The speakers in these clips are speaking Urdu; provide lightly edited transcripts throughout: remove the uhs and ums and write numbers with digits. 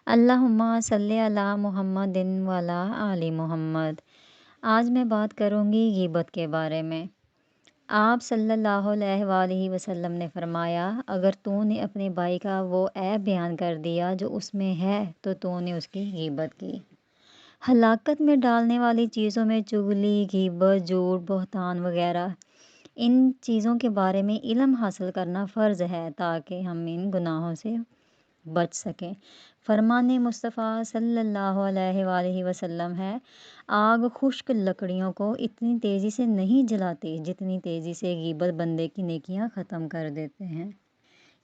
اللہم صلی علی محمد وعلی آل محمد۔ آج میں بات کروں گی غیبت کے بارے میں۔ آپ صلی اللہ علیہ وآلہ وسلم نے فرمایا، اگر تو نے اپنے بھائی کا وہ عیب بیان کر دیا جو اس میں ہے تو نے اس کی غیبت کی۔ ہلاکت میں ڈالنے والی چیزوں میں چغلی، غیبت، جھوٹ، بہتان وغیرہ، ان چیزوں کے بارے میں علم حاصل کرنا فرض ہے تاکہ ہم ان گناہوں سے بچ سکیں۔ فرمان مصطفیٰ صلی اللہ علیہ وآلہ وسلم ہے، آگ خشک لکڑیوں کو اتنی تیزی سے نہیں جلاتی جتنی تیزی سے غیبت بندے کی نیکیاں ختم کر دیتے ہیں۔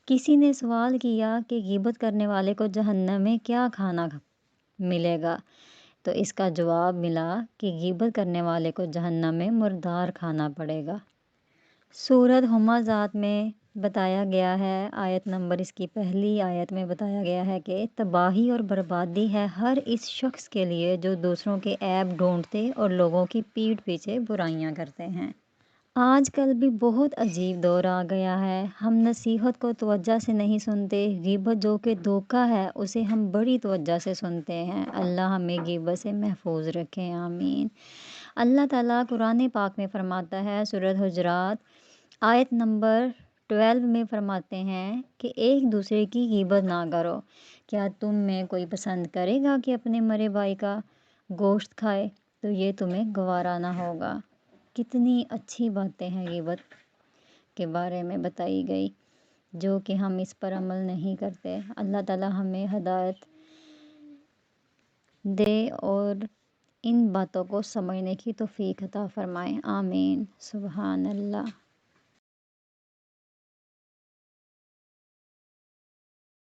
کسی نے سوال کیا کہ غیبت کرنے والے کو جہنم میں کیا کھانا ملے گا؟ تو اس کا جواب ملا کہ غیبت کرنے والے کو جہنم میں مردار کھانا پڑے گا۔ سورۃ ھمزات میں بتایا گیا ہے، آیت نمبر اس کی پہلی آیت میں بتایا گیا ہے کہ تباہی اور بربادی ہے ہر اس شخص کے لیے جو دوسروں کے عیب ڈھونڈتے اور لوگوں کی پیٹھ پیچھے برائیاں کرتے ہیں۔ آج کل بھی بہت عجیب دور آ گیا ہے، ہم نصیحت کو توجہ سے نہیں سنتے، غیبت جو کہ دھوکہ ہے اسے ہم بڑی توجہ سے سنتے ہیں۔ اللہ ہمیں غیبت سے محفوظ رکھے، آمین۔ اللہ تعالیٰ قرآن پاک میں فرماتا ہے، سورۃ حجرات آیت نمبر 12 میں فرماتے ہیں کہ ایک دوسرے کی غیبت نہ کرو۔ کیا تم میں کوئی پسند کرے گا کہ اپنے مرے بھائی کا گوشت کھائے؟ تو یہ تمہیں گوارا نہ ہوگا۔ کتنی اچھی باتیں ہیں غیبت کے بارے میں بتائی گئی، جو کہ ہم اس پر عمل نہیں کرتے۔ اللہ تعالیٰ ہمیں ہدایت دے اور ان باتوں کو سمجھنے کی توفیق عطا فرمائے، آمین۔ سبحان اللہ۔